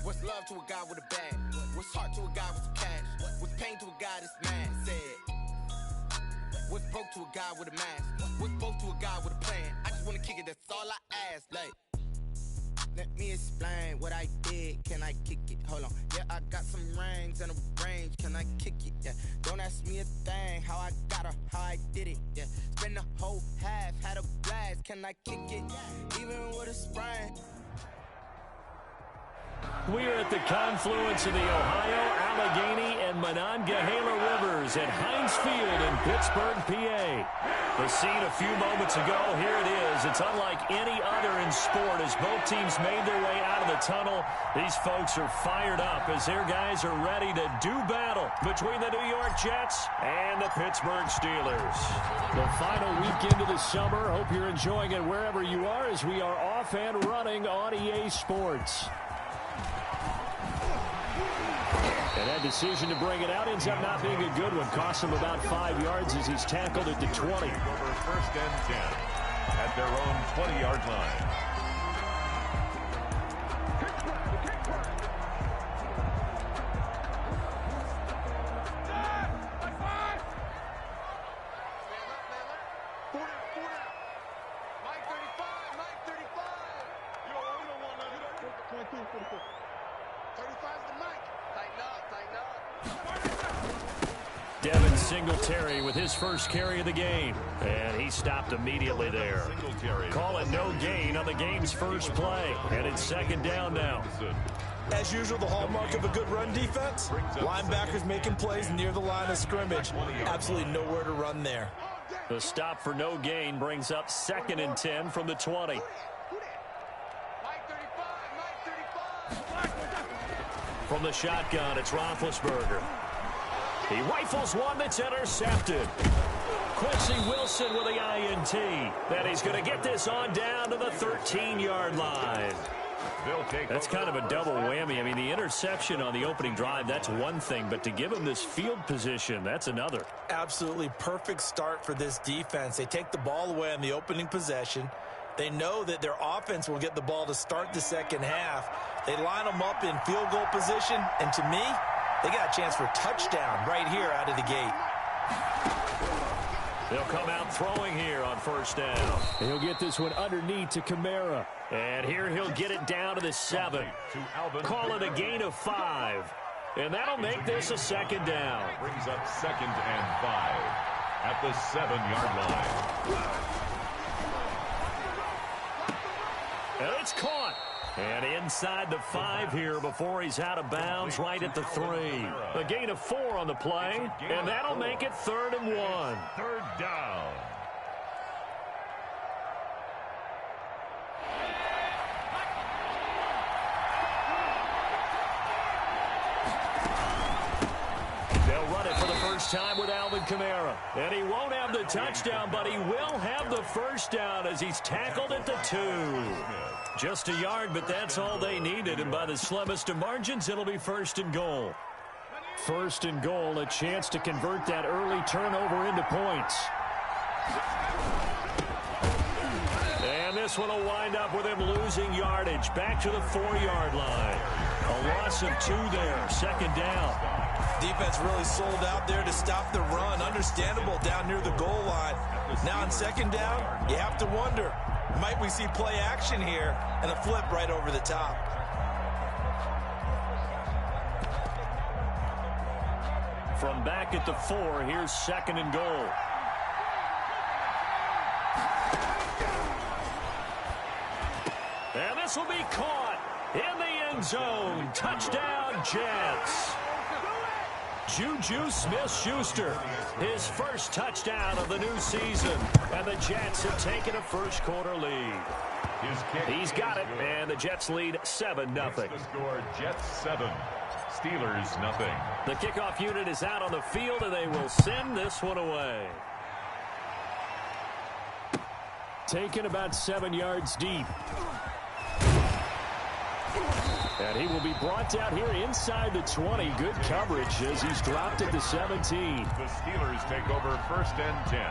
What's love to a guy with a bag? What's heart to a guy with some cash? What's pain to a guy that's mad? Said. What's broke to a guy with a mask? What's both to a guy with a plan? I just wanna kick it, that's all I ask. Like, let me explain what I did. Can I kick it? Hold on. Yeah, I got some rings and a range. Can I kick it? Yeah. Don't ask me a thing. How I got her, how I did it. Yeah. Spend the whole half, had a blast. Can I kick it? Even with a sprain. We are at the confluence of the Ohio, Allegheny, and Monongahela Rivers at Heinz Field in Pittsburgh, PA. The scene a few moments ago, here it is. It's unlike any other in sport as both teams made their way out of the tunnel. These folks are fired up as their guys are ready to do battle between the New York Jets and the Pittsburgh Steelers. The final weekend of the summer. Hope you're enjoying it wherever you are as we are off and running on EA Sports. And that decision to bring it out ends up not being a good one. Costs him about 5 yards as he's tackled at the 20. Over 1st and 10 at their own 20-yard line. Singletary with his first carry of the game. And he stopped immediately there. Call it no gain on the game's first play. And it's 2nd down now. As usual, the hallmark of a good run defense, linebackers making plays near the line of scrimmage. Absolutely nowhere to run there. The stop for no gain brings up 2nd and 10 from the 20. From the shotgun, it's Roethlisberger. He rifles one that's intercepted. Quincy Wilson with the INT. Then he's going to get this on down to the 13-yard line. That's kind of a double whammy. I mean, the interception on the opening drive, that's one thing. But to give him this field position, that's another. Absolutely perfect start for this defense. They take the ball away on the opening possession. They know that their offense will get the ball to start the second half. They line them up in field goal position. And to me, they got a chance for a touchdown right here out of the gate. They'll come out throwing here on 1st down. He'll get this one underneath to Kamara. And here he'll get it down to the 7. Call it a gain of 5. And that'll make this a 2nd down. Brings up 2nd and 5 at the 7-yard line. And it's caught. And inside the 5 here before he's out of bounds right at the 3. A gain of 4 on the play, and that'll make it 3rd and 1. 3rd down. They'll run it for the first time with Alvin Kamara. And he won't have the touchdown, but he will have the first down as he's tackled at the 2. Just a yard, but that's all they needed. And by the slimmest of margins, it'll be 1st and goal. 1st and goal, a chance to convert that early turnover into points. And this one will wind up with him losing yardage. Back to the 4-yard line. A loss of 2 there. 2nd down. Defense really sold out there to stop the run. Understandable down near the goal line. Now on 2nd down, you have to wonder, might we see play action here and a flip right over the top? From back at the 4, here's 2nd and goal. And this will be caught in the end zone. Touchdown, Jets. Juju Smith-Schuster, his first touchdown of the new season. And the Jets have taken a first-quarter lead. He's got it, and the Jets lead 7-0. The score, Jets 7, Steelers 0. The kickoff unit is out on the field, and they will send this one away. Taken about 7 yards deep. And he will be brought down here inside the 20. Good coverage as he's dropped at the 17. The Steelers take over 1st and 10.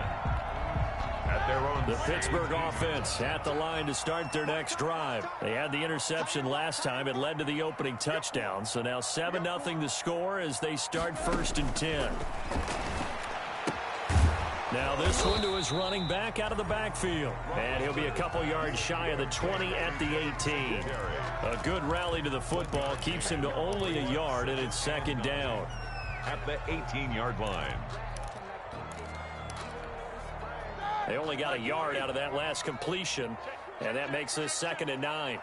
at their own. The Pittsburgh offense at the line to start their next drive. They had the interception last time. It led to the opening touchdown. So now 7-0 to score as they start 1st and 10. Now this one to his running back out of the backfield. And he'll be a couple yards shy of the 20 at the 18. A good rally to the football keeps him to only a yard, and it's 2nd down. At the 18-yard line. They only got a yard out of that last completion, and that makes this 2nd and 9.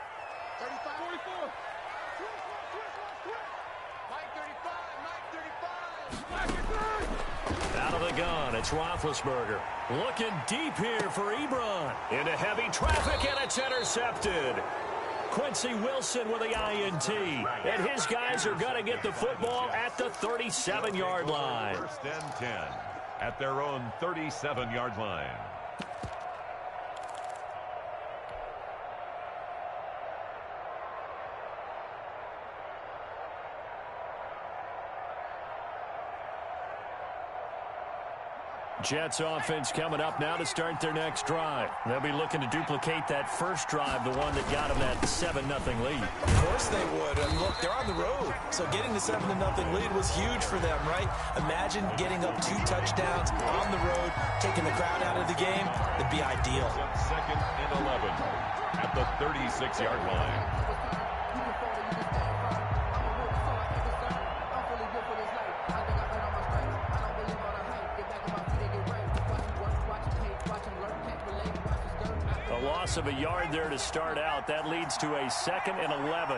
Out of the gun, it's Roethlisberger. Looking deep here for Ebron. Into heavy traffic, and it's intercepted. Quincy Wilson with the INT. And his guys are going to get the football at the 37-yard line. 1st and 10 at their own 37-yard line. Jets offense coming up now to start their next drive. They'll be looking to duplicate that first drive, the one that got them that 7-0 lead. Of course they would. And look, they're on the road. So getting the 7-0 lead was huge for them, right? Imagine getting up 2 touchdowns on the road, taking the crowd out of the game. It'd be ideal. 2nd and 11 at the 36-yard line. Loss of a yard there to start out. That leads to a 2nd and 11.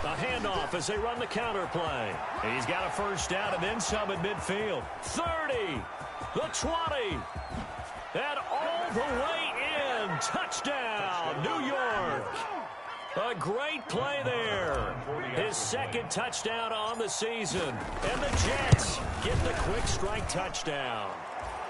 A handoff as they run the counter play. He's got a 1st down and then some at midfield. 30, the 20, and all the way in. Touchdown, New York. A great play there. His 2nd touchdown on the season. And the Jets get the quick strike touchdown.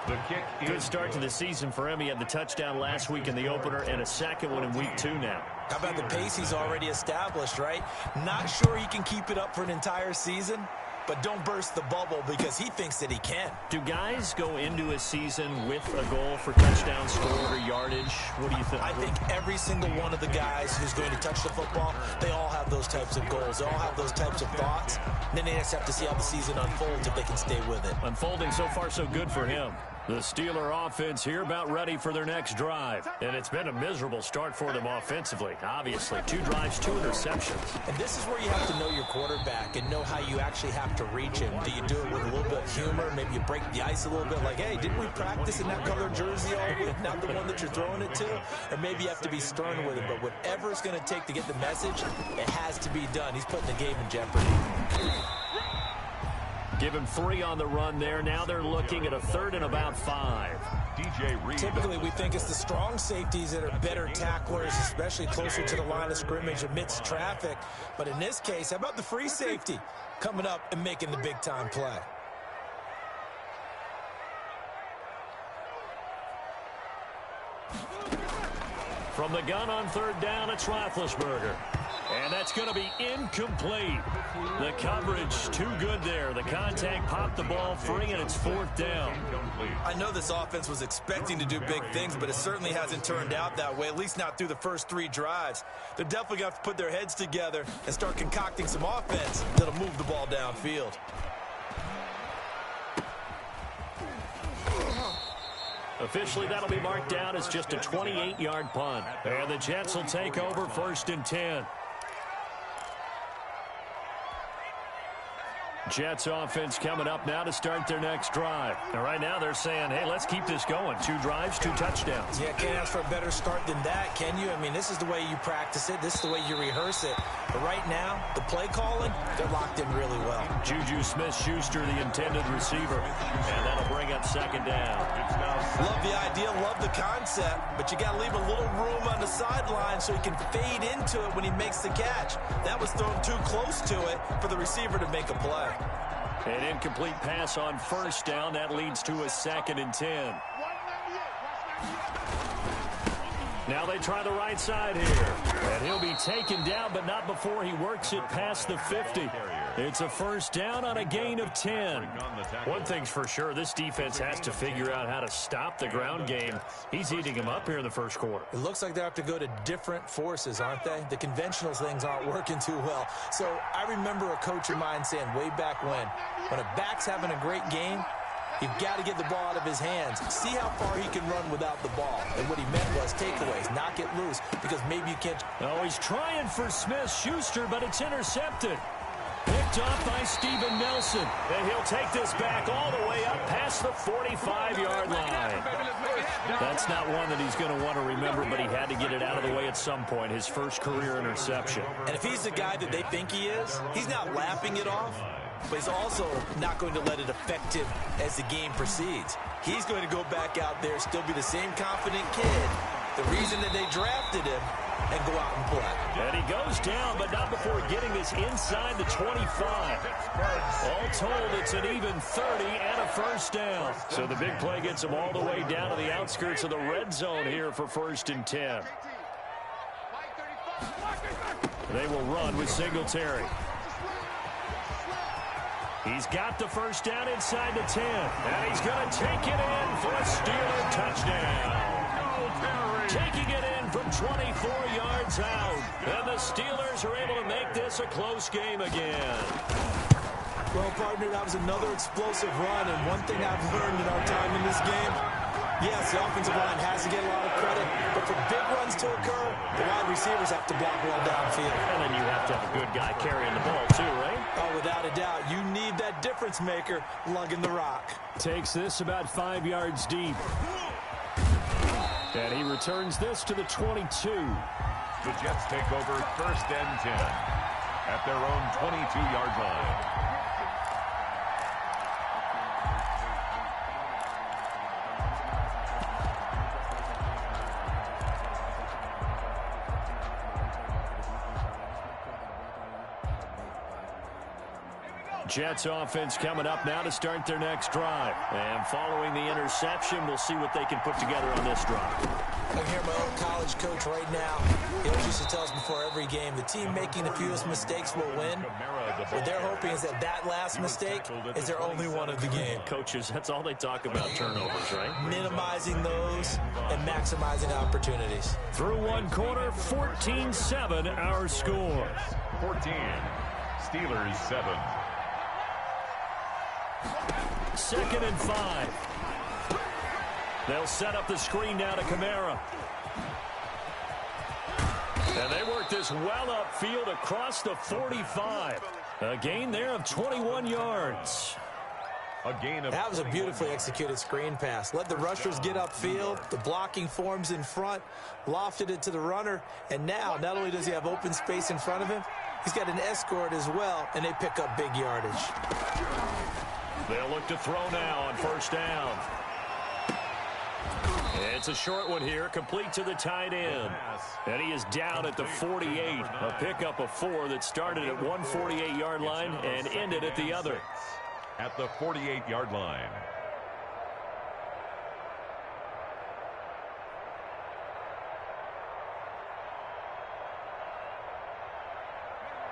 The kick. Good start to the season for him. He had the touchdown last week in the opener and a 2nd one in week 2 now. How about the pace he's already established, right? Not sure he can keep it up for an entire season, but don't burst the bubble because he thinks that he can. Do guys go into a season with a goal for touchdown scored or yardage? What do you think? I think every single one of the guys who's going to touch the football, they all have those types of goals. They all have those types of thoughts. And then they just have to see how the season unfolds if they can stay with it. Unfolding so far so good for him. The Steeler offense here about ready for their next drive. And it's been a miserable start for them offensively. Obviously, 2 drives, 2 interceptions. And this is where you have to know your quarterback and know how you actually have to reach him. Do you do it with a little bit of humor? Maybe you break the ice a little bit like, hey, didn't we practice in that color jersey all week? Not the one that you're throwing it to? Or maybe you have to be stern with him. But whatever it's going to take to get the message, it has to be done. He's putting the game in jeopardy. Give him 3 on the run there. Now they're looking at a 3rd and about 5. DJ Reed. Typically, we think it's the strong safeties that are better tacklers, especially closer to the line of scrimmage amidst traffic. But in this case, how about the free safety coming up and making the big-time play? From the gun on 3rd down, it's Roethlisberger. And that's going to be incomplete. The coverage too good there. The contact popped the ball free, and it's 4th down. I know this offense was expecting to do big things, but it certainly hasn't turned out that way, at least not through the first 3 drives. They're definitely going to have to put their heads together and start concocting some offense that'll move the ball downfield. Officially, that'll be marked down as just a 28-yard punt. And the Jets will take over 1st and 10. Jets offense coming up now to start their next drive. And right now they're saying, hey, let's keep this going. 2 drives, 2 touchdowns. Yeah, can't ask for a better start than that, can you? I mean, this is the way you practice it. This is the way you rehearse it. But right now, the play calling, they're locked in really well. Juju Smith-Schuster, the intended receiver. And that'll bring up 2nd down. Love the idea, love the concept, but you got to leave a little room on the sideline so he can fade into it when he makes the catch. That was thrown too close to it for the receiver to make a play. An incomplete pass on 1st down. That leads to a 2nd and 10. Now they try the right side here. And he'll be taken down, but not before he works it past the 50. It's a first down on a gain of 10. One thing's for sure, this defense has to figure out how to stop the ground game. He's eating them up here in the first quarter. It looks like they have to go to different forces, aren't they? The conventional things aren't working too well. So I remember a coach of mine saying way back when a back's having a great game, you've got to get the ball out of his hands. See how far he can run without the ball. And what he meant was takeaways, knock it loose, because maybe you can't. Oh, he's trying for Smith-Schuster, but it's intercepted. Picked off by Steven Nelson. And he'll take this back all the way up past the 45-yard line. That's not one that he's going to want to remember, but he had to get it out of the way at some point, his first career interception. And if he's the guy that they think he is, he's not laughing it off, but he's also not going to let it affect him as the game proceeds. He's going to go back out there, still be the same confident kid, the reason that they drafted him, and go out and play. And he goes down, but not before getting this inside the 25. All told, it's an even 30 and a first down. So the big play gets him all the way down to the outskirts of the red zone here for 1st and 10. They will run with Singletary. He's got the first down inside the 10. And he's going to take it in for a Steeler touchdown. Taking it in from 24 yards out. And the Steelers are able to make this a close game again. Well, partner, that was another explosive run. And one thing I've learned in our time in this game, yes, the offensive line has to get a lot of credit. But for big runs to occur, the wide receivers have to block well downfield. And then you have to have a good guy carrying the ball too, right? Oh, without a doubt. You need that difference maker lugging the rock. Takes this about 5 yards deep. And he returns this to the 22. The Jets take over 1st and 10 at their own 22-yard line. Jets offense coming up now to start their next drive. And following the interception, we'll see what they can put together on this drive. I can hear my old college coach right now. He always used to tell us before every game, the team making the fewest mistakes will win. What they're hoping is that that last mistake is their only one of the game. Coaches, that's all they talk about, turnovers, right? Minimizing those and maximizing opportunities. Through one quarter, 14-7 our score. 14, Steelers 7. 2nd and 5. They'll set up the screen now to Kamara. And they work this well upfield across the 45. A gain there of 21 yards. That was a beautifully executed screen pass. Let the rushers get upfield. The blocking forms in front. Lofted it to the runner. And now, not only does he have open space in front of him, he's got an escort as well, and they pick up big yardage. They'll look to throw now on 1st down. It's a short one here, complete to the tight end. And he is down at the 48. A pickup of 4 that started at one 48-yard line and ended at the other. At the 48-yard line.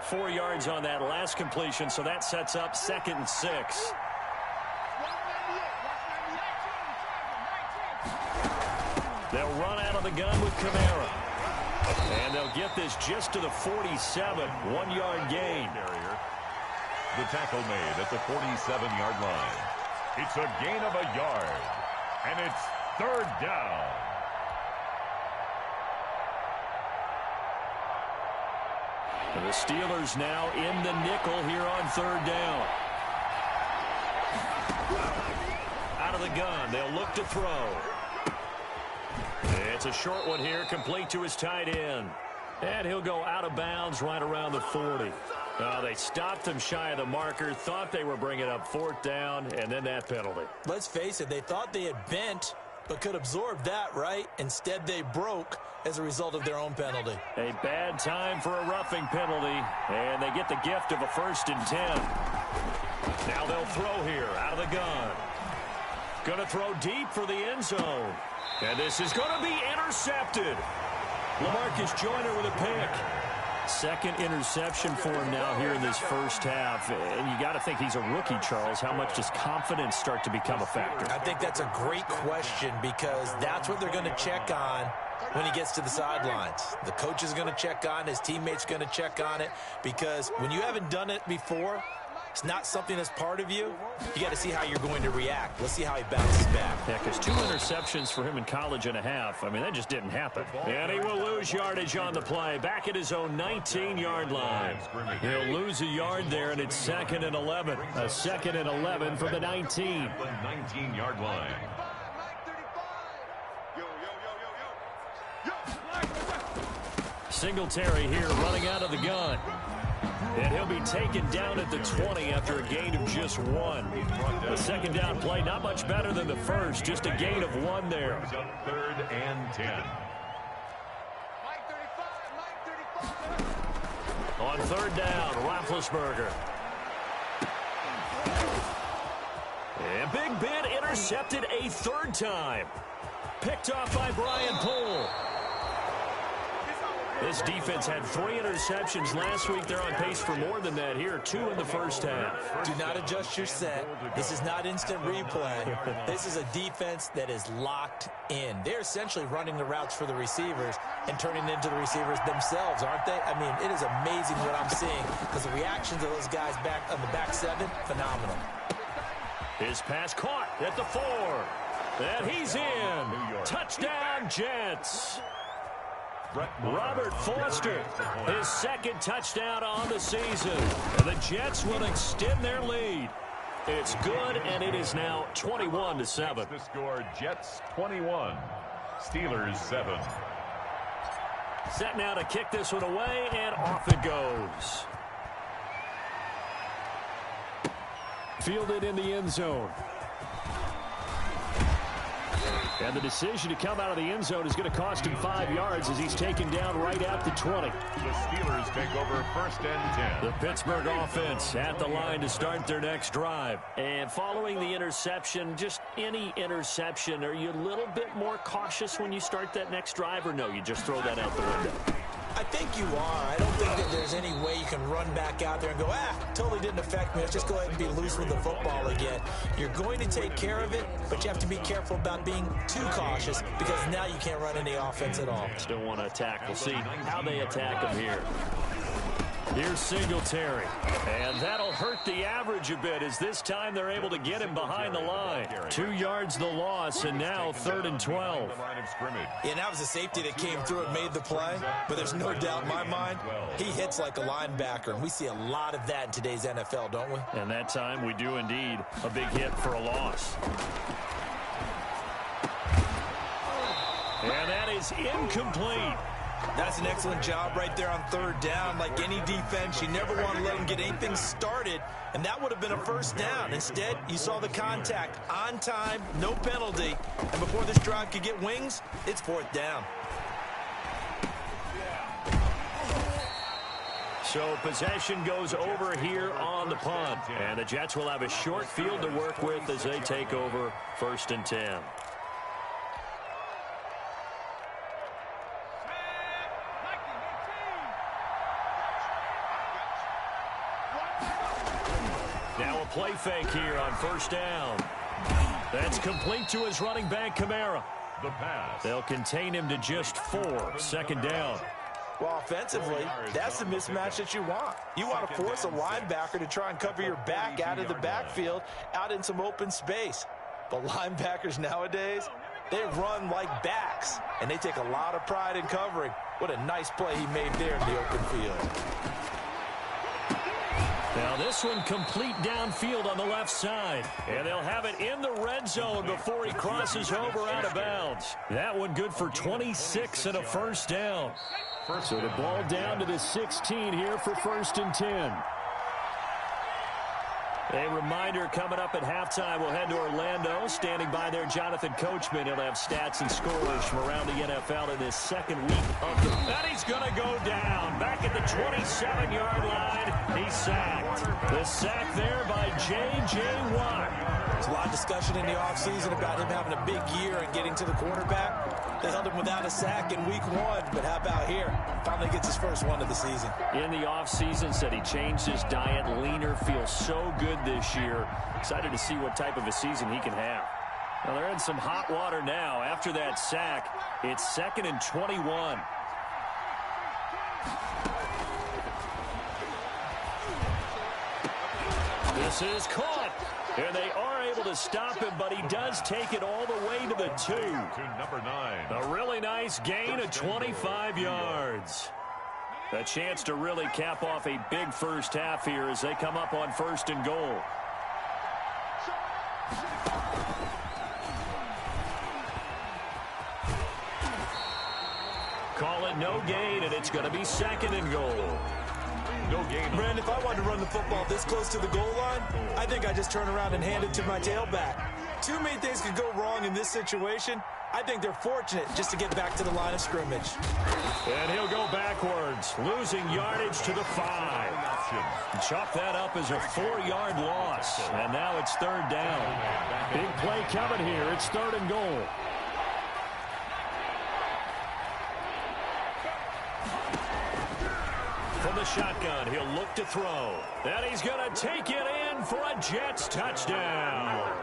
Four yards on that last completion, so that sets up 2nd and 6. They'll run out of the gun with Kamara. And they'll get this just to the 47. 1-yard gain. The tackle made at the 47-yard line. It's a gain of a yard. And it's 3rd down. And the Steelers now in the nickel here on 3rd down. Out of the gun. They'll look to throw. It's a short one here, complete to his tight end. And he'll go out of bounds right around the 40. They stopped him shy of the marker, thought they were bringing up 4th down, and then that penalty. Let's face it, they thought they had bent, but could absorb that, right? Instead, they broke as a result of their own penalty. A bad time for a roughing penalty, and they get the gift of a 1st and 10. Now they'll throw here, out of the gun. Going to throw deep for the end zone. And this is going to be intercepted. LaMarcus Joyner with a pick. Second interception for him now here in this first half. And you got to think he's a rookie, Charles. How much does confidence start to become a factor? I think that's a great question because that's what they're going to check on when he gets to the sidelines. The coach is going to check on, his teammates going to check on it, because when you haven't done it before, it's not something that's part of you. You got to see how you're going to react. Let's see how he bounces back. Yeah, because 2 interceptions for him in college and a half. I mean, that just didn't happen. And he will lose yardage on the play. Back at his own 19-yard line. He'll lose a yard there, and it's 2nd and 11. A 2nd and 11 from the 19. 19-yard line. Singletary here running out of the gun. And he'll be taken down at the 20 after a gain of just 1. The second down play, not much better than the first, just a gain of 1 there. 3rd and 10. On 3rd down, Roethlisberger. And Big Ben intercepted a 3rd time. Picked off by Brian Poole. This defense had 3 interceptions last week. They're on pace for more than that here. 2 in the first half. Do not adjust your set. This is not instant replay. This is a defense that is locked in. They're essentially running the routes for the receivers and turning into the receivers themselves, aren't they? I mean, it is amazing what I'm seeing because the reactions of those guys back on the back 7, phenomenal. His pass caught at the 4. And he's in. Touchdown, Jets. Robert Foster, his 2nd touchdown on the season. And the Jets will extend their lead. It's good, and it is now 21-7. The score, Jets 21, Steelers 7. Set now to kick this one away, and off it goes. Fielded in the end zone. And the decision to come out of the end zone is going to cost him 5 yards as he's taken down right at the 20. The Steelers take over 1st and 10. The Pittsburgh offense at the line to start their next drive. And following the interception, just any interception, are you a little bit more cautious when you start that next drive, or no, you just throw that out the window? I think you are. I don't think that there's any way you can run back out there and go, totally didn't affect me. Let's just go ahead and be loose with the football again. You're going to take care of it, but you have to be careful about being too cautious because now you can't run any offense at all. Still want to attack. We'll see how they attack him here. Here's Singletary. And that'll hurt the average a bit as this time they're able to get him behind the line. 2 yards the loss, and now 3rd and 12. Yeah, that was a safety that came through and made the play, but there's no doubt in my mind, he hits like a linebacker, and we see a lot of that in today's NFL, don't we? And that time we do indeed. A big hit for a loss. And that is incomplete. That's an excellent job right there on 3rd down. Like any defense, you never want to let them get anything started, and that would have been a 1st down. Instead, you saw the contact on time, no penalty, and before this drive could get wings, it's 4th down. So possession goes over here on the punt, and the Jets will have a short field to work with as they take over 1st and 10. Now a play fake here on 1st down. That's complete to his running back, Kamara. The pass. They'll contain him to just 4. 2nd down. Well, offensively, that's the mismatch that you want. You want to force a linebacker to try and cover your back out of the backfield, out in some open space. But linebackers nowadays, they run like backs, and they take a lot of pride in covering. What a nice play he made there in the open field. Now this one complete downfield on the left side. And they'll have it in the red zone before he crosses over out of bounds. That one good for 26 and a 1st down. So the ball down to the 16 here for 1st and 10. A reminder coming up at halftime, we'll head to Orlando. Standing by there, Jonathan Coachman. He'll have stats and scores from around the NFL in this 2nd week of the... And he's going to go down. Back at the 27-yard line, he's sacked. The sack there by J.J. Watt. There's a lot of discussion in the offseason about him having a big year and getting to the quarterback. They held him without a sack in week 1, but how about here? Finally gets his first one of the season. In the offseason, said he changed his diet, leaner, feels so good this year. Excited to see what type of a season he can have. Well, they're in some hot water now. After that sack, it's 2nd and 21. This is caught. And they are able to stop him, but he does take it all the way to the 2. To number 9. A really nice gain of 25 yards. A chance to really cap off a big first half here as they come up on 1st and goal. Call it no gain, and it's going to be 2nd and goal. No gain. Brandon, if I wanted to run the football this close to the goal line, I think I just turn around and hand it to my tailback. Too many things could go wrong in this situation. I think they're fortunate just to get back to the line of scrimmage. And he'll go backwards, losing yardage to the 5. Chalk that up as a 4-yard loss. And now it's 3rd down. Big play coming here. It's 3rd and goal. From the shotgun, he'll look to throw. And he's going to take it in for a Jets touchdown.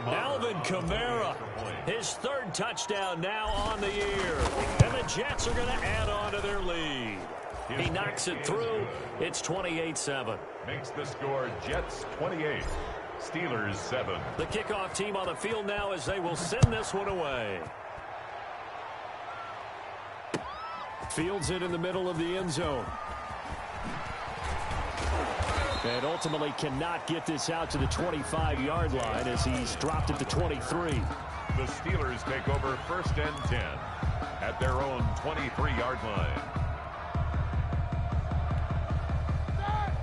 Alvin Kamara, his 3rd touchdown now on the year. And the Jets are going to add on to their lead. He knocks it through. It's 28-7. Makes the score Jets 28, Steelers 7. The kickoff team on the field now as they will send this one away. Fields it in the middle of the end zone. And ultimately cannot get this out to the 25-yard line as he's dropped at the 23. The Steelers take over 1st and 10 at their own 23-yard line.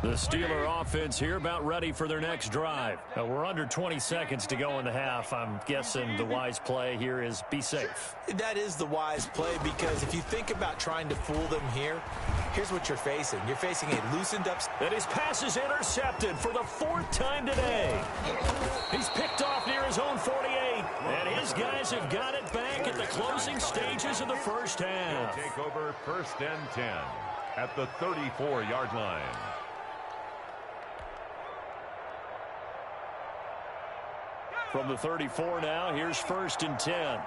The Steeler offense here about ready for their next drive. We're under 20 seconds to go in the half. I'm guessing the wise play here is be safe. That is the wise play because if you think about trying to fool them here, here's what you're facing. You're facing a loosened up... And his pass is intercepted for the 4th time today. He's picked off near his own 48. And his guys have got it back at the closing stages of the first half. Take over 1st and 10 at the 34-yard line. From the 34 now, here's 1st and 10.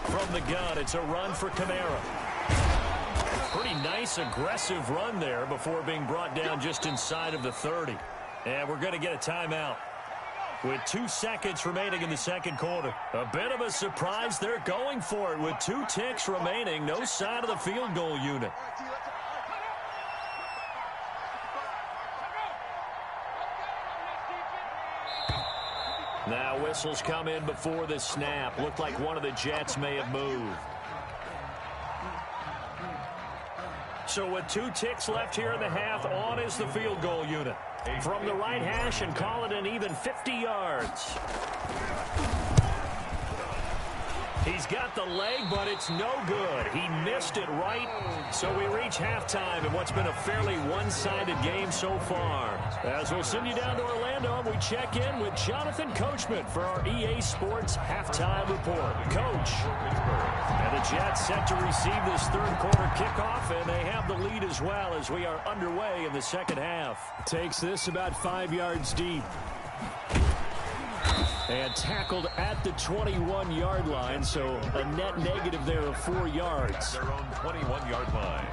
From the gun, it's a run for Kamara. Pretty nice, aggressive run there before being brought down just inside of the 30. And we're going to get a timeout with 2 seconds remaining in the 2nd quarter. A bit of a surprise. They're going for it with 2 ticks remaining. No sign of the field goal unit. Now whistles come in before the snap. Looked like one of the Jets may have moved. So with 2 ticks left here in the half, on is the field goal unit. From the right hash and call it an even 50 yards. He's got the leg, but it's no good. He missed it right. So we reach halftime in what's been a fairly one-sided game so far. As we'll send you down to Orlando, and we check in with Jonathan Coachman for our EA Sports Halftime Report. Coach. And the Jets set to receive this 3rd quarter kickoff, and they have the lead as well as we are underway in the 2nd half. Takes this about 5 yards deep. And tackled at the 21-yard line, so a net negative there of 4 yards. Their own 21-yard line.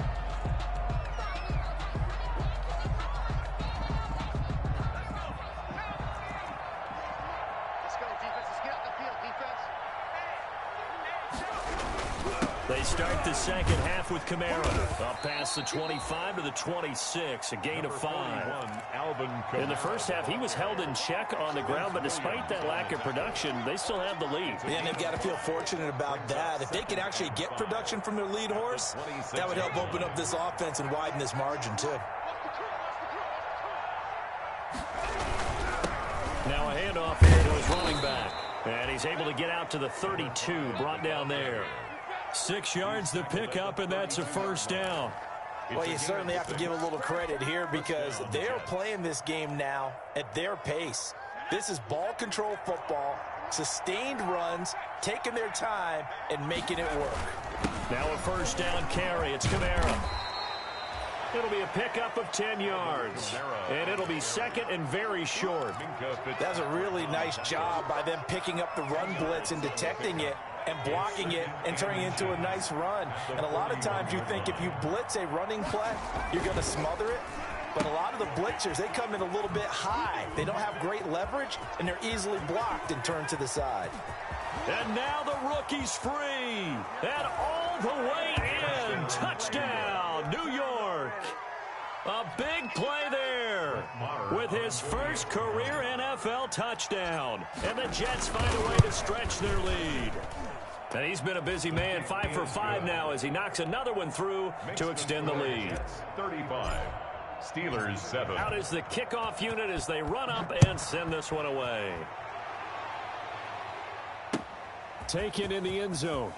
Let's go, defense. Let's get out the field, defense. They start the 2nd half with Kamara. Up past the 25 to the 26, a gain of 5. In the first half, he was held in check on the ground, but despite that lack of production, they still have the lead. And they've got to feel fortunate about that. If they could actually get production from their lead horse, that would help open up this offense and widen this margin, too. Now a handoff here to his running back. And he's able to get out to the 32, brought down there. 6 yards to pick up, and that's a first down. Well, you certainly have to give a little credit here because they're playing this game now at their pace. This is ball control football, sustained runs, taking their time, and making it work. Now a first down carry. It's Kamara. It'll be a pickup of 10 yards, and it'll be second and very short. That's a really nice job by them picking up the run blitz and detecting it and blocking it and turning it into a nice run. And a lot of times you think if you blitz a running play, you're going to smother it. But a lot of the blitzers, they come in a little bit high. They don't have great leverage, and they're easily blocked and turned to the side. And now the rookie's free. And all the way in. Touchdown, New York. A big play there with his first career NFL touchdown. And the Jets find a way to stretch their lead. And he's been a busy man, 5 for 5 now as he knocks another one through to extend the lead. 35. Steelers 7. Out is the kickoff unit as they run up and send this one away. Taken in the end zone.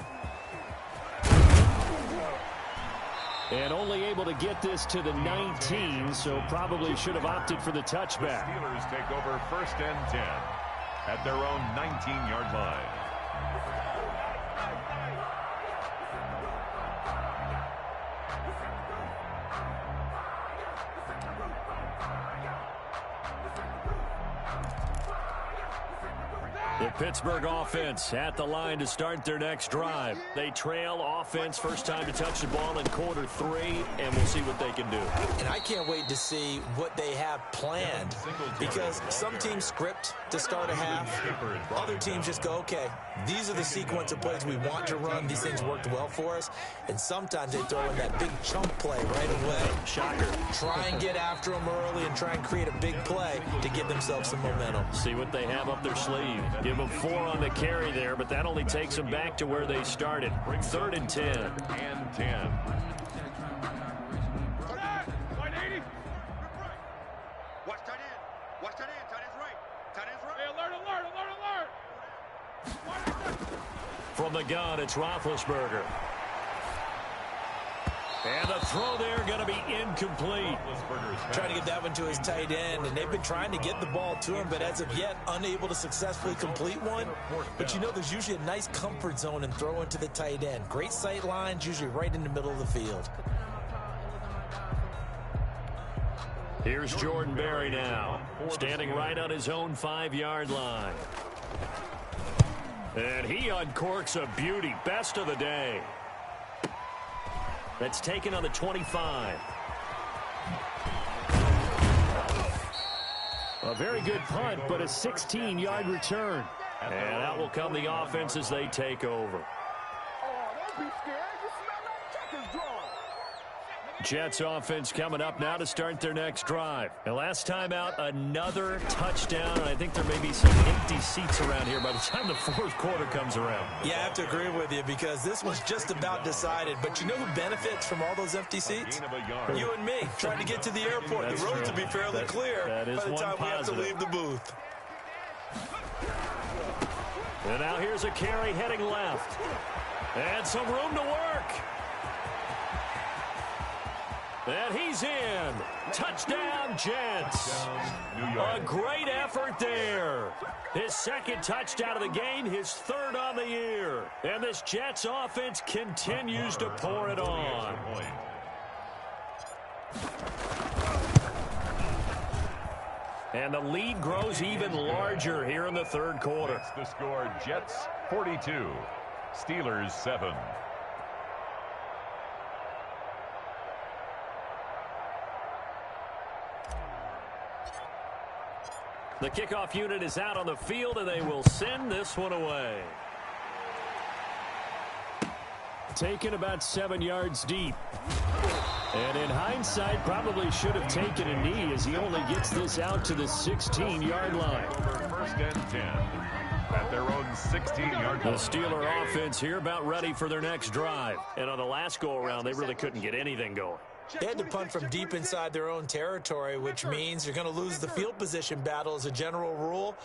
And only able to get this to the 19, so probably should have opted for the touchback. The Steelers take over 1st and 10 at their own 19-yard line. The Pittsburgh offense at the line to start their next drive. They trail offense, first time to touch the ball in quarter 3, and we'll see what they can do. And I can't wait to see what they have planned because some teams script to start a half. Other teams just go, okay, these are the sequence of plays we want to run. These things worked well for us. And sometimes they throw in that big chunk play right away. Shocker. Try and get after them early and try and create a big play to give themselves some momentum. See what they have up their sleeve. Give them 4 on the carry there, but that only takes them back to where they started. 3rd and 10. And 10. Watch tight end. Watch tight end. Tight end's right. Tight end's right. Hey, alert, alert, alert, alert. From the gun, it's Roethlisberger. And the throw there going to be incomplete. Trying to get that one to his tight end, and they've been trying to get the ball to him, but as of yet, unable to successfully complete one. But you know, there's usually a nice comfort zone in throwing to the tight end. Great sight lines, usually right in the middle of the field. Here's Jordan Berry now, standing right on his own 5-yard line. And he uncorks a beauty, best of the day. That's taken on the 25. A very good punt, but a 16-yard return. And out will come the offense as they take over. Don't be scared. You smell like checkers drawn. Jets offense coming up now to start their next drive. And last time out, another touchdown. And I think there may be some empty seats around here by the time the 4th quarter comes around. Yeah, I have to agree with you because this was just about decided. But you know who benefits from all those empty seats? You and me, trying to get to the airport. That's the roads true. will be fairly clear that is by the time we have to positive. leave the booth. And now here's a carry heading left. And some room to work. And he's in. Touchdown, Jets. A great effort there. His 2nd touchdown of the game, his 3rd on the year. And this Jets offense continues to pour it on. And the lead grows even larger here in the 3rd quarter. It's the score, Jets 42, Steelers 7. The kickoff unit is out on the field, and they will send this one away. Taken about 7 yards deep. And in hindsight, probably should have taken a knee as he only gets this out to the 16-yard line. Over 1st and 10 at their own 16-yard The line. Steeler offense here about ready for their next drive. And on the last go-around, they really couldn't get anything going. They had to punt from deep inside their own territory, which means you're going to lose the field position battle as a general rule.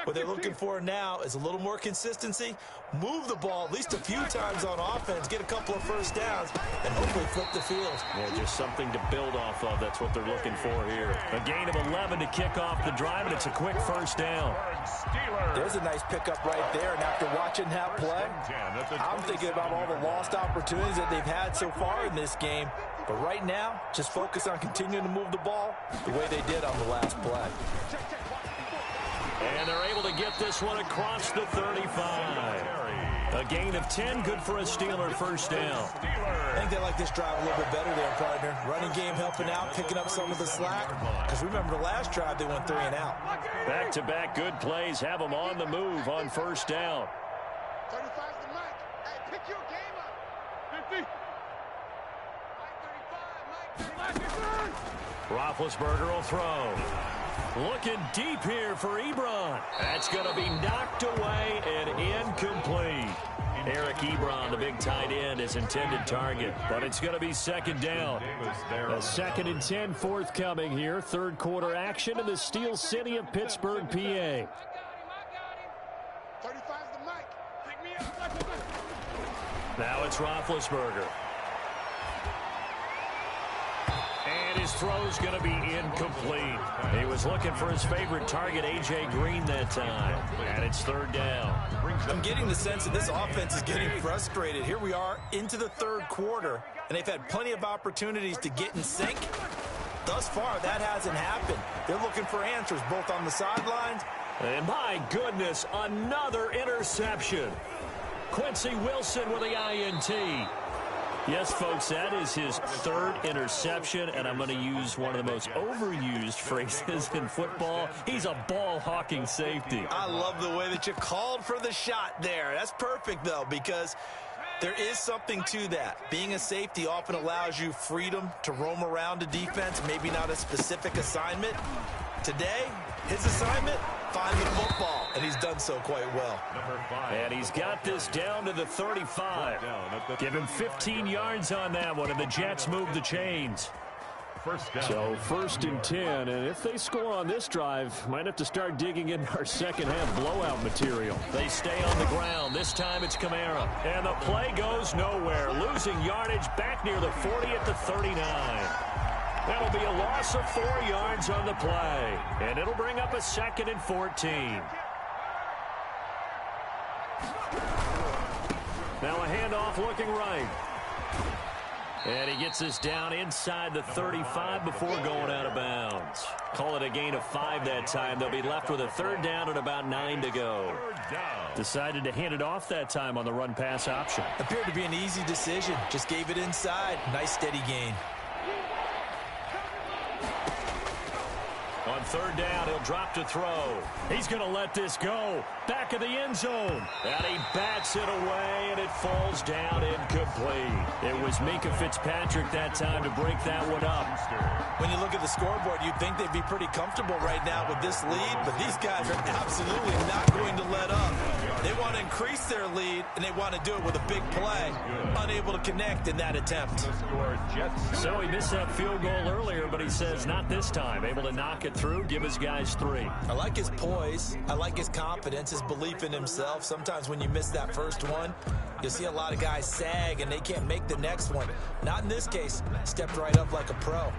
What they're looking for now is a little more consistency, move the ball at least a few times on offense, get a couple of first downs, and hopefully flip the field. Yeah, just something to build off of. That's what they're looking for here. A gain of 11 to kick off the drive, and it's a quick first down. There's a nice pickup right there, and after watching that play, I'm thinking about all the lost opportunities that they've had so far in this game. But right now, just focus on continuing to move the ball the way they did on the last play. And they're able to get this one across the 35. A gain of 10, good for a Steeler first down. I think they like this drive a little bit better there, partner. Running game helping out, picking up some of the slack. Because remember the last drive, they went 3 and out. Back-to-back good plays have them on the move on first down. 35's the mic. Hey, pick your game up. 50. Roethlisberger will throw. Looking deep here for Ebron. That's going to be knocked away and incomplete. Eric Ebron, the big tight end, is intended target, but it's going to be second down. A 2nd and 10 forthcoming here. Third quarter action in the Steel City of Pittsburgh, PA. 35's the mic. Pick me up. Now it's Roethlisberger. And his throw's going to be incomplete. He was looking for his favorite target, A.J. Green, that time. And it's third down. I'm getting the sense that this offense is getting frustrated. Here we are into the third quarter, and they've had plenty of opportunities to get in sync. Thus far, that hasn't happened. They're looking for answers both on the sidelines. And my goodness, another interception. Quincy Wilson with the INT. Yes, folks, that is his third interception, and I'm going to use one of the most overused phrases in football. He's a ball-hawking safety. I love the way that you called for the shot there. That's perfect, though, because there is something to that. Being a safety often allows you freedom to roam around a defense, maybe not a specific assignment. Today, his assignment, find the football, and he's done so quite well. And he's got this down to the 35. Give him 15 yards on that one, and the Jets move the chains. So 1st and 10, and if they score on this drive, might have to start digging in our second half blowout material. They stay on the ground. This time it's Kamara. And the play goes nowhere. Losing yardage back near the 40 at the 39. That'll be a loss of 4 yards on the play. And it'll bring up a 2nd and 14. Now a handoff looking right. And he gets this down inside the 35 before going out of bounds. Call it a gain of 5 that time. They'll be left with a third down and about 9 to go. Decided to hand it off that time on the run-pass option. Appeared to be an easy decision. Just gave it inside. Nice steady gain. On third down, he'll drop to throw. He's going to let this go. Back of the end zone. And he bats it away, and it falls down incomplete. It was Minkah Fitzpatrick that time to break that one up. When you look at the scoreboard, you'd think they'd be pretty comfortable right now with this lead, but these guys are absolutely not going to let up. They want to increase their lead, and they want to do it with a big play. Unable to connect in that attempt. So he missed that field goal earlier, but he says not this time. Able to knock it through, give his guys 3. I like his poise. I like his confidence, his belief in himself. Sometimes when you miss that first one, you'll see a lot of guys sag, and they can't make the next one. Not in this case. Stepped right up like a pro.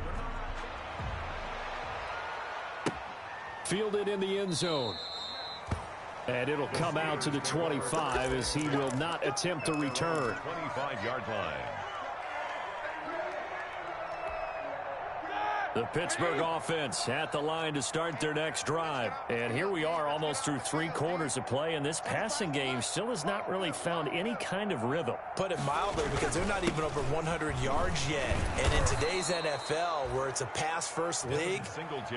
Fielded in the end zone. And it'll come out to the 25 as he will not attempt to return. 25-yard line. The Pittsburgh offense at the line to start their next drive. And here we are almost through 3 quarters of play, and this passing game still has not really found any kind of rhythm. Put it mildly, because they're not even over 100 yards yet. And in today's NFL, where it's a pass-first league,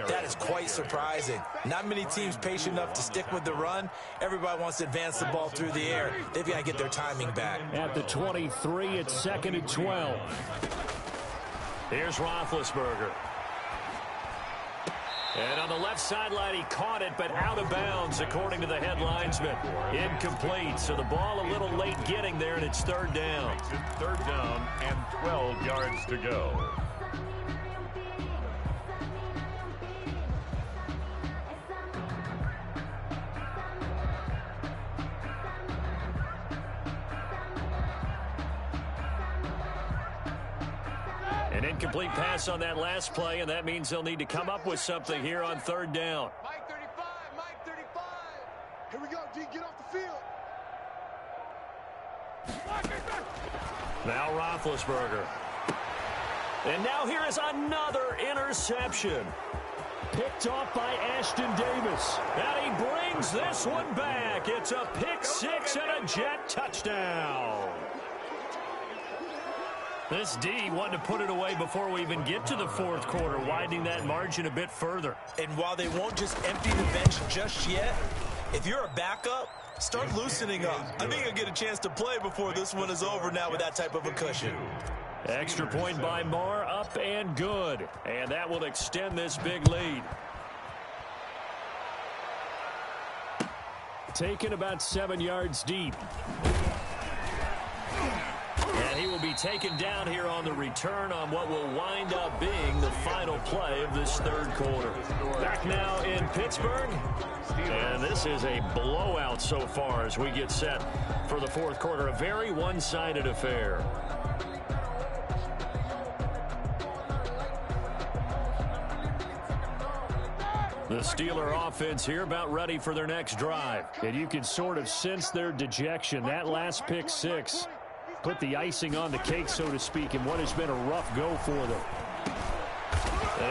that is quite surprising. Not many teams patient enough to stick with the run. Everybody wants to advance the ball through the air. They've got to get their timing back. At the 23, it's 2nd and 12. Here's Roethlisberger. And on the left sideline, he caught it, but out of bounds, according to the head linesman. Incomplete, so the ball a little late getting there, and it's third down. Third down and 12 yards to go. An incomplete pass on that last play, and that means they'll need to come up with something here on third down. Mike 35, Mike 35. Here we go, D, get off the field. Now Roethlisberger. And now here is another interception. Picked off by Ashton Davis. And he brings this one back. It's a pick six and a Jet touchdown. This D wanted to put it away before we even get to the fourth quarter, widening that margin a bit further. And while they won't just empty the bench just yet, if you're a backup, start loosening up. I think you'll get a chance to play before this one is over now with that type of a cushion. Extra point by Marr, up and good. And that will extend this big lead. Taken about 7 yards deep. And he will be taken down here on the return on what will wind up being the final play of this third quarter. Back now in Pittsburgh. And this is a blowout so far as we get set for the fourth quarter. A very one-sided affair. The Steeler offense here about ready for their next drive. And you can sort of sense their dejection. That last pick six put the icing on the cake, so to speak, in what has been a rough go for them.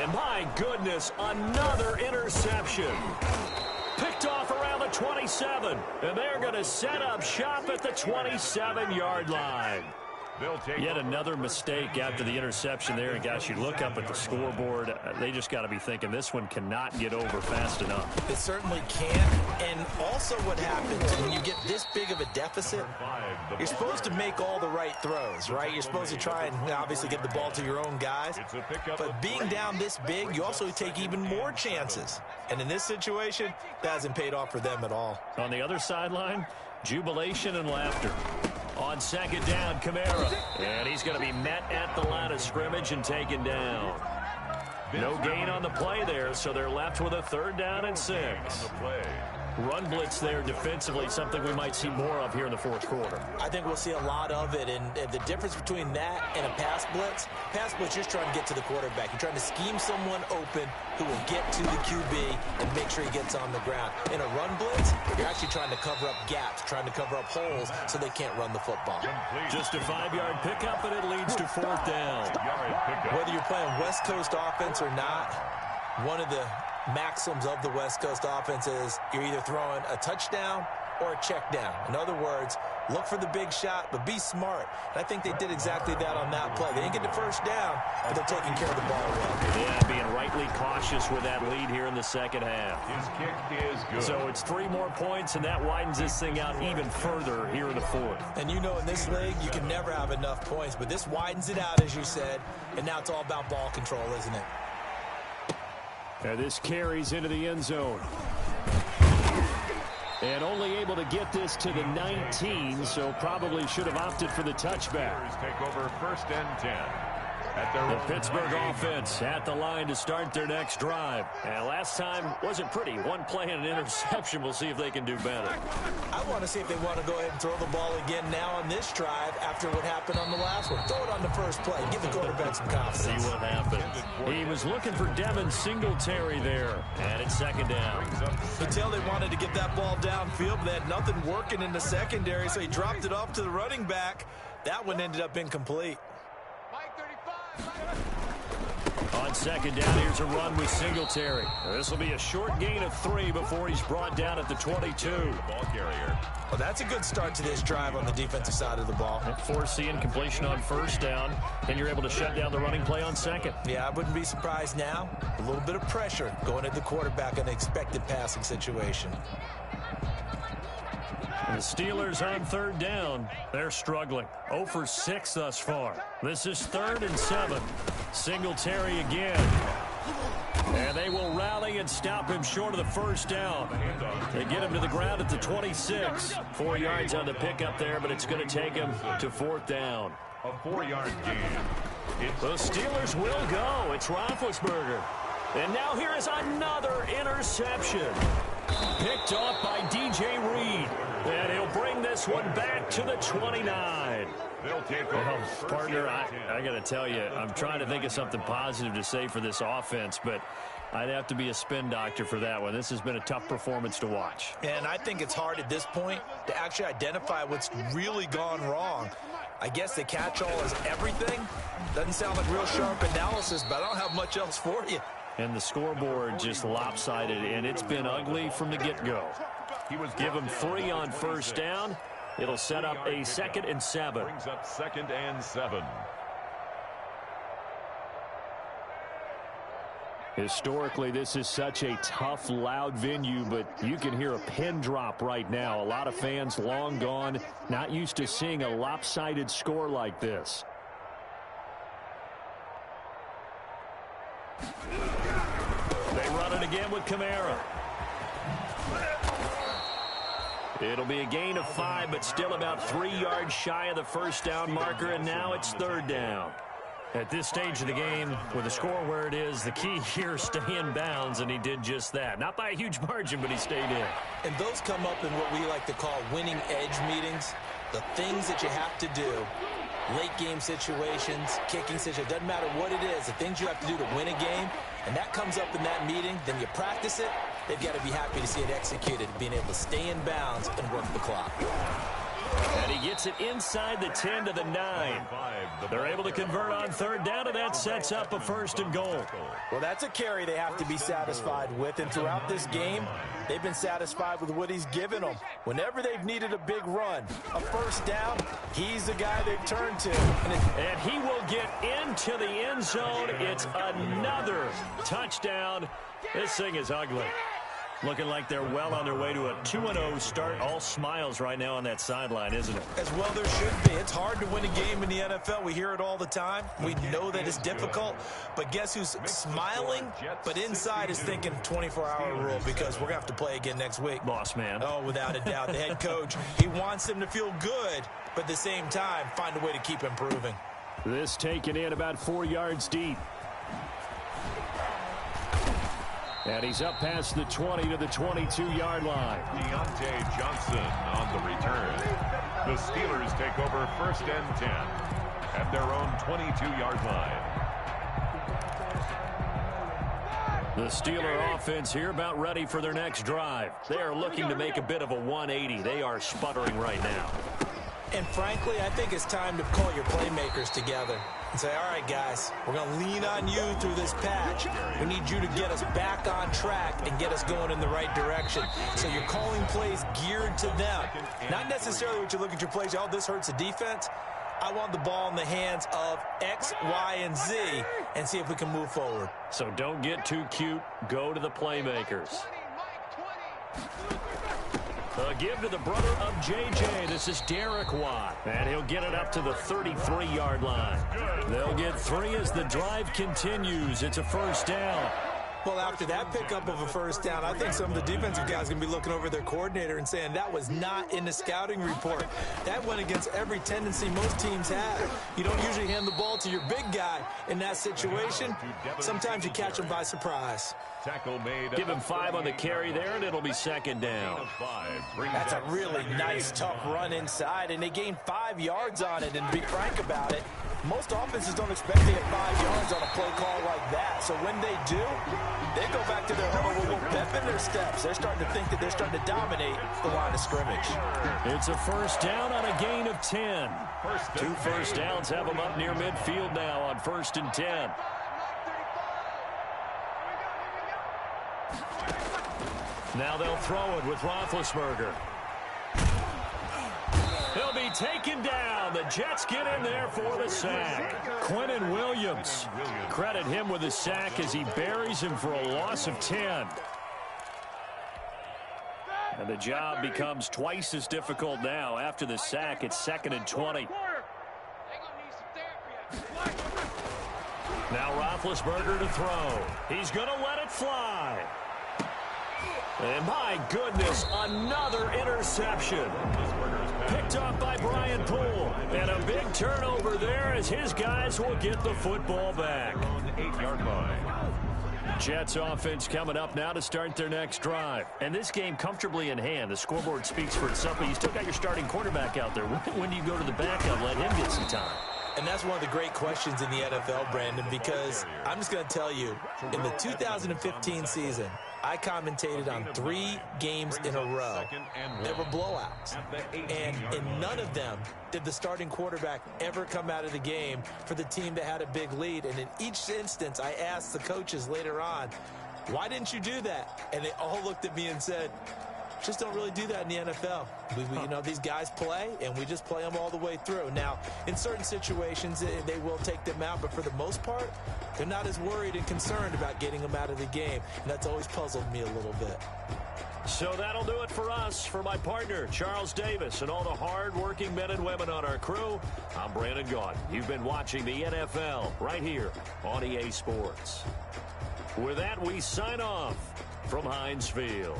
And my goodness, another interception. Picked off around the 27. And they're going to set up shop at the 27-yard line. Yet another mistake after the interception there. And, gosh, you look up at the scoreboard. They just got to be thinking this one cannot get over fast enough. It certainly can't. And also what happens when you get this big of a deficit, you're supposed to make all the right throws, right? You're supposed to try and obviously get the ball to your own guys. But being down this big, you also take even more chances. And in this situation, that hasn't paid off for them at all. On the other sideline, jubilation and laughter. On second down, Kamara. And he's going to be met at the line of scrimmage and taken down. No gain on the play there, so they're left with a third down and 6. Run blitz there defensively, something we might see more of here in the fourth quarter. I think we'll see a lot of it, and the difference between that and a pass blitz, you're trying to get to the quarterback. You're trying to scheme someone open who will get to the QB and make sure he gets on the ground. In a run blitz, you're actually trying to cover up gaps, trying to cover up holes so they can't run the football. Just a 5-yard pickup, and it leads to fourth down. Whether you're playing West Coast offense or not, one of the maxims of the West Coast offense is you're either throwing a touchdown or a check down. In other words, look for the big shot, but be smart. And I think they did exactly that on that play. They didn't get the first down, but they're taking care of the ball well. Yeah, being rightly cautious with that lead here in the second half. His kick is good. So it's 3 more points, and that widens this thing out even further here in the fourth. And you know in this league, you can never have enough points, but this widens it out, as you said, and now it's all about ball control, isn't it? And this carries into the end zone. And only able to get this to the 19, so probably should have opted for the touchback. Take over first and 10. The Pittsburgh offense at the line to start their next drive. And last time wasn't pretty. One play and an interception. We'll see if they can do better. I want to see if they want to go ahead and throw the ball again now on this drive after what happened on the last one. Throw it on the first play. Give the quarterback some confidence. See what happens. He was looking for Devin Singletary there. And it's second down. You tell they wanted to get that ball downfield, but they had nothing working in the secondary, so he dropped it off to the running back. That one ended up incomplete. On second down, here's a run with Singletary. This will be a short gain of 3 before he's brought down at the 22. Ball carrier. Well, that's a good start to this drive on the defensive side of the ball. Forcing completion on first down, and you're able to shut down the running play on second. Yeah, I wouldn't be surprised now. A little bit of pressure going at the quarterback in an expected passing situation. The Steelers on third down. They're struggling. 0 for 6 thus far. This is 3rd and 7. Singletary again. And they will rally and stop him short of the first down. They get him to the ground at the 26. 4 yards on the pickup there, but it's going to take him to 4th down. A 4-yard gain. The Steelers will go. It's Roethlisberger. And now here is another interception. Picked off by DJ Reed. And he'll bring this one back to the 29. Well, partner, I got to tell you, I'm trying to think of something positive to say for this offense, but I'd have to be a spin doctor for that one. This has been a tough performance to watch. And I think it's hard at this point to actually identify what's really gone wrong. I guess the catch-all is everything. Doesn't sound like real sharp analysis, but I don't have much else for you. And the scoreboard just lopsided, and it's been ugly from the get-go. Give him 3 on first down. It'll set up a 2nd and 7. Brings up 2nd and 7. Historically, this is such a tough, loud venue, but you can hear a pin drop right now. A lot of fans long gone, not used to seeing a lopsided score like this. They run it again with Kamara. It'll be a gain of 5, but still about 3 yards shy of the first down marker, and now it's 3rd down. At this stage of the game, with the score where it is, the key here is stay in bounds, and he did just that. Not by a huge margin, but he stayed in. And those come up in what we like to call winning edge meetings. The things that you have to do, late game situations, kicking situations, doesn't matter what it is, the things you have to do to win a game, and that comes up in that meeting, then you practice it. They've got to be happy to see it executed, being able to stay in bounds and work the clock. And he gets it inside the 10 to the 9. They're able to convert on 3rd down, and that sets up a 1st and goal. Well, that's a carry they have to be satisfied with, and throughout this game, they've been satisfied with what he's given them. Whenever they've needed a big run, a 1st down, he's the guy they've turned to. And he will get into the end zone. It's another touchdown. This thing is ugly. Looking like they're well on their way to a 2-0 start. All smiles right now on that sideline, isn't it? As well there should be. It's hard to win a game in the NFL. We hear it all the time. We know that it's difficult. But guess who's smiling, but inside is thinking 24-hour rule, because we're going to have to play again next week. Boss man. Oh, without a doubt. The head coach, he wants them to feel good, but at the same time, find a way to keep improving. This taken in about 4 yards deep. And he's up past the 20 to the 22-yard line. Deontay Johnson on the return. The Steelers take over 1st and 10 at their own 22-yard line. The Steeler offense here about ready for their next drive. They are looking to make a bit of a 180. They are sputtering right now. And frankly, I think it's time to call your playmakers together and say, all right, guys, we're going to lean on you through this patch. We need you to get us back on track and get us going in the right direction. So you're calling plays geared to them. Not necessarily what you look at your plays, oh, this hurts the defense. I want the ball in the hands of X, Y, and Z and see if we can move forward. So don't get too cute. Go to the playmakers. A give to the brother of J.J. This is Derek Watt. And he'll get it up to the 33-yard line. They'll get 3 as the drive continues. It's a 1st down. Well, after that pickup of a 1st down, I think some of the defensive guys are going to be looking over their coordinator and saying that was not in the scouting report. That went against every tendency most teams have. You don't usually hand the ball to your big guy in that situation. Sometimes you catch him by surprise. Tackle made. Give him 5 on the carry there, and it'll be 2nd down. That's a really nice, tough run inside, and they gained 5 yards on it. And to be frank about it, most offenses don't expect to get 5 yards on a play call like that. So when they do, they go back to their huddle with a little pep in their steps. They're starting to think that they're starting to dominate the line of scrimmage. It's a 1st down on a gain of 10. 2 first downs have them up near midfield now on 1st and 10. Now they'll throw it with Roethlisberger. He'll be taken down. The Jets get in there for the sack. Quinnen Williams. Credit him with the sack as he buries him for a loss of 10. And the job becomes twice as difficult now. After the sack, it's 2nd and 20. Now Roethlisberger to throw. He's going to let it fly. And my goodness, another interception. Picked off by Brian Poole. And a big turnover there as his guys will get the football back. 8-yard line. Jets offense coming up now to start their next drive. And this game comfortably in hand. The scoreboard speaks for itself, but you still got your starting quarterback out there. When do you go to the backup, let him get some time? And that's one of the great questions in the NFL, Brandon, because I'm just going to tell you, in the 2015 season, I commentated on 3 games in a row. There were blowouts. And in none of them did the starting quarterback ever come out of the game for the team that had a big lead. And in each instance, I asked the coaches later on, why didn't you do that? And they all looked at me and said, just don't really do that in the NFL. You know, these guys play, and we just play them all the way through. Now, in certain situations, they will take them out, but for the most part, they're not as worried and concerned about getting them out of the game, and that's always puzzled me a little bit. So that'll do it for us. For my partner, Charles Davis, and all the hard-working men and women on our crew, I'm Brandon Gaudin. You've been watching the NFL right here on EA Sports. With that, we sign off from Heinz Field.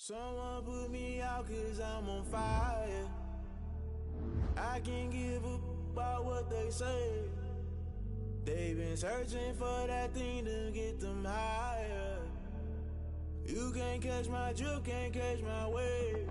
Someone put me out 'cause I'm on fire. I can't give a about what they say. They've been searching for that thing to get them higher. You can't catch my drift, can't catch my wave.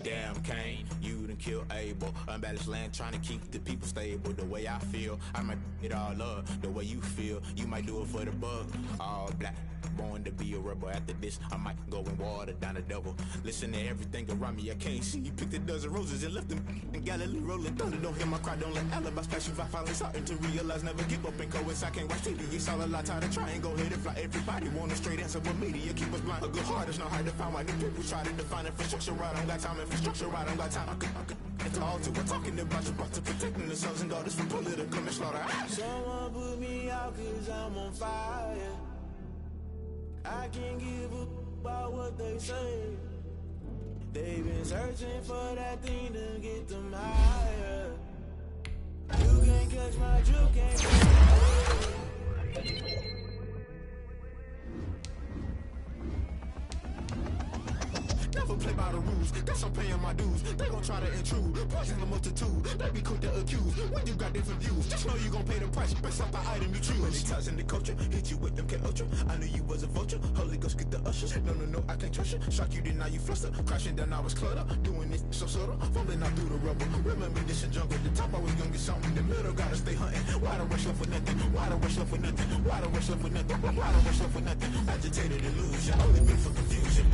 Damn Kane, you done killed Abel. Unbalanced land trying to keep the people stable. The way I feel, I might it all up. The way you feel, you might do it for the bug. All black, born to be a rebel. After this, I might go and water down the double. Listen to everything around me, I can't see. Picked a dozen roses and left them in Galilee rolling thunder. Don't hear my cry, don't let alibis pass you. I finally starting to realize, never give up and coincide. I can't watch TV, it's all a lot. Tired of trying, go ahead and fly. Everybody want a straight answer, but media keep us blind. A good heart is not hard to find. Why do people try to define infrastructure right? I don't got time, infrastructure right, I don't got time. I could it's all to we're talking about your to protecting the sons and daughters from political manslaughter. Someone put me out 'cause I'm on fire. I can't give a about what they say. They've been searching for that thing to get them higher. You can't catch my drift, can't catch my wave. Never play by the rules, guess I'm paying my dues. They gon' try to intrude, poison the multitude. They be quick to accuse, when you got different views. Just know you gon' pay the price, based off the item you choose. Many ties in the culture, hit you with MK Ultra. I knew you was a vulture, Holy Ghost get the ushers. No, I can't trust you. Shock you, then now you fluster. Crashing down, I was cluttered. Doing this so subtle, fumbling out through the rubble. Remember this in jungle, the top I was gonna get something. In the middle, gotta stay hunting. Why the rush left for nothing? Why the rush left for nothing? Why the rush left for nothing? Why the rush left for nothing? Agitated illusion, only been for confusion.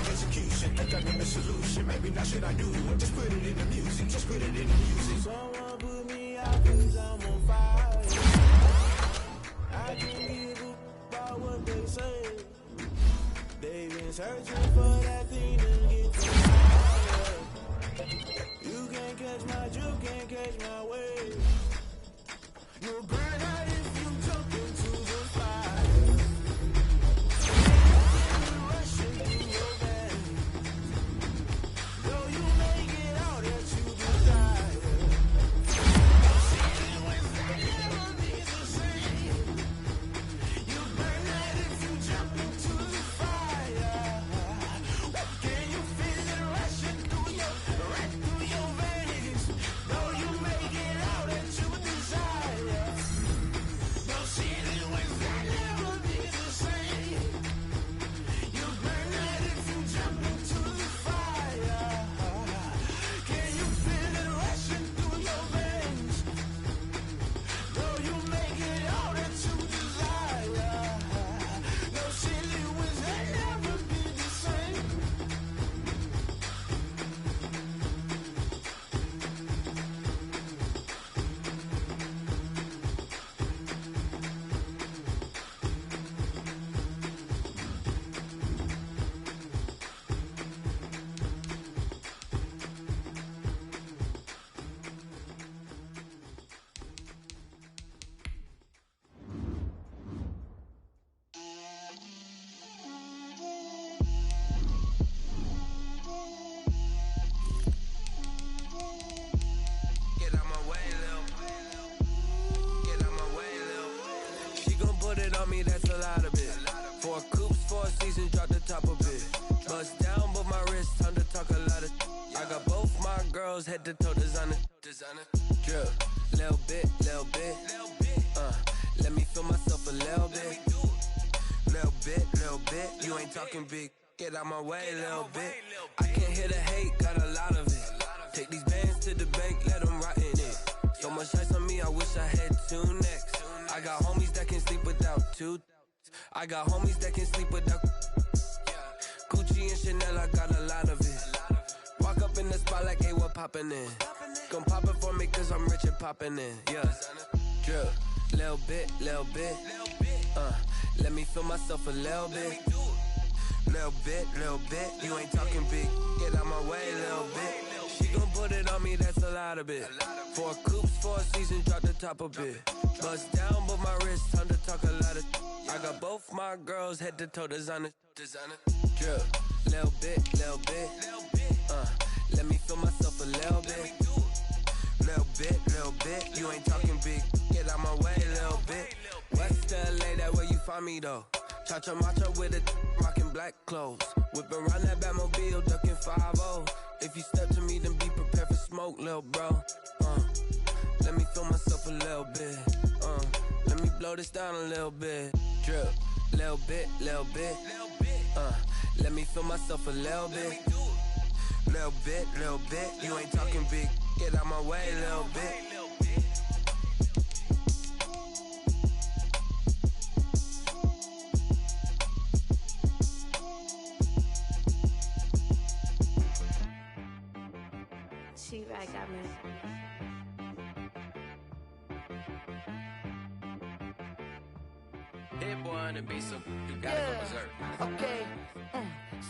Execution, I got a solution. Maybe not should I do it? Just put it in the music. Just put it in the music. Someone put me out 'cause I'm on fire. I can't give a about what they say. They've been searching for that thing to get them higher. You can't catch my drift, can't catch my wave. You'll burn out if you jump into the fire. Rushing through your veins. Though you make it out that you desire. Never be the same. You burn out if you jump into the fire. Can you feel it rushing through your veins? Though you make it out that you desire. No ceiling was never be the same. You burn out if you jump into the fire. Can you feel it rushing through your veins? Though you make it out that you desire. No ceiling was never be the same. Get out my way, Lil. Get out my way, Lil. She gon' put it on me, that's a lot of it. 4 coops, 4 seasons, drop the top of it. Bust down, but my wrist, time to talk a lot of. I got both my girls, head to toe designer. Drip, little bit, little bit. Let me feel myself a little bit. Little bit, you ain't talking big. Get out my way, little bit. I can't hear the hate, got a lot of it. Take these bands to the bank, let them rot in it. So much ice on me, I wish I had 2 necks. I got homies that can sleep without 2. I got homies that can sleep without Gucci and Chanel, I got a lot of it. Walk up in the spot like, hey, what poppin' in? Gon' pop it for me, cause I'm rich and poppin' in. Yeah, drip, little bit. Let me feel myself a little bit. Little bit, you ain't talking big. Get out my way, little bit. She gon' put it on me, that's a lot of it. 4 coops, 4 seasons, drop the top a bit. Bust down, but my wrist, time to talk a lot of. I got both my girls, head to toe designer. Drip, little bit. Let me feel myself a little bit. Little bit, you ain't talking big. Get out my way, little bit. West LA, that where you find me though. Cha-cha matcha with it. Rocking black clothes, whip around that Batmobile, ducking 5-0. If you step to me, then be prepared for smoke, lil' bro. Let me feel myself a little bit. Let me blow this down a little bit. Drip, little bit, little bit. Let me feel myself a little bit. Little bit, little bit. You ain't talking big. Get out my way, little bit. She-Rag got me. Hit boy on the beat, so you gotta go berserk. Okay.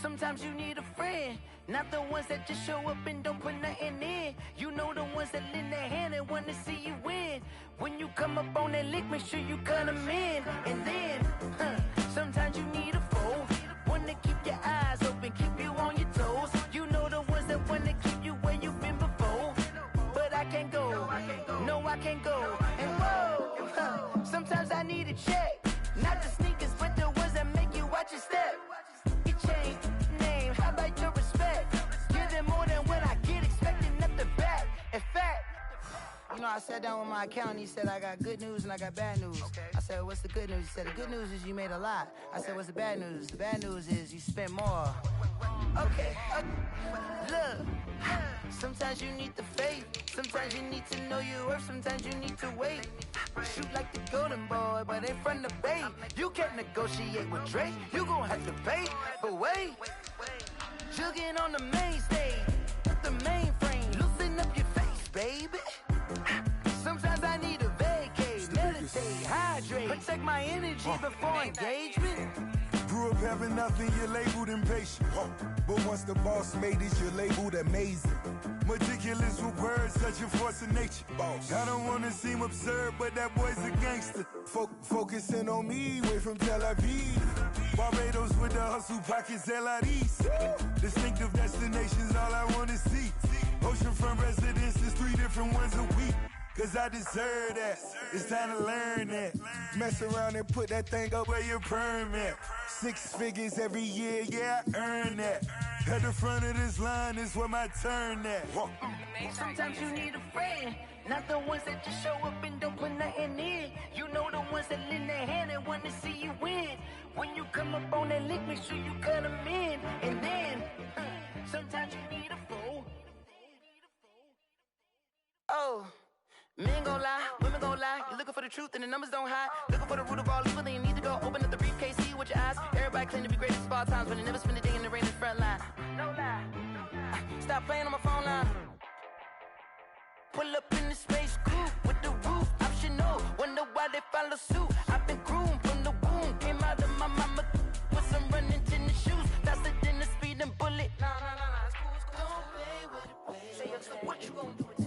Sometimes you need a friend, not the ones that just show up and don't put nothing in. You know the ones that lend their hand and want to see you win. When you come up on that lick, make sure you cut them in. And then, sometimes you need a foe, one to keep your eyes open, keep you on your toes. You know the ones that want to keep you where you've been before. But I can't go, no I can't go. And whoa, sometimes I need a check. Not the sneakers, but the ones that make you watch your step. You change name, how about your respect? Give them more than what I get, expecting nothing back. In fact, you know, I sat down with my accountant, he said, I got good news and I got bad news. I said, what's the good news? He said, the good news is you made a lot. I said, what's the bad news? The bad news is you spent more. Okay, look, sometimes you need the faith. Sometimes you need to know your worth, sometimes you need to wait. Shoot like the golden boy, but ain't from the bay. You can't negotiate with Drake, you gon' have to pay. But wait, jugging on the main stage, the mainframe, loosen up your face, baby. Sometimes I need a vacate, meditate, hydrate, protect my energy before engagement. Grew up having nothing, you're labeled impatient. But once the boss made it, you're labeled amazing. Meticulous with words, such a force of nature. I don't wanna seem absurd, but that boy's a gangster. Focusing on me, way from Tel Aviv. Barbados with the hustle pockets, LIDs. Distinctive destinations, all I wanna see. Oceanfront residences, 3 different ones a week. Cause I deserve that, it's time to learn that. Mess around and put that thing up where your permit. 6 figures every year, yeah, I earn that. At the front of this line is where my turn at. Sometimes you need a friend, not the ones that just show up and don't put nothing in. You know the ones that lend their hand and want to see you win. When you come up on that lick, make sure you cut them in. And then, sometimes you need a foe. Oh. Men gon' lie, women gon' lie. You're looking for the truth and the numbers don't hide. Looking for the root of all evil, then you need to go open up the briefcase, see with your eyes. Everybody claim to be great at small times, but they never spend a day in the rain in the front line. No lie, stop playing on my phone line. Pull up in the space coupe with the roof optional. Wonder why they follow suit. I've been groomed from the womb. Came out of my mama with some running tennis shoes. Faster than the speeding bullet. Nah, it's cool. Don't play with it, play. Say, so what you gon' do?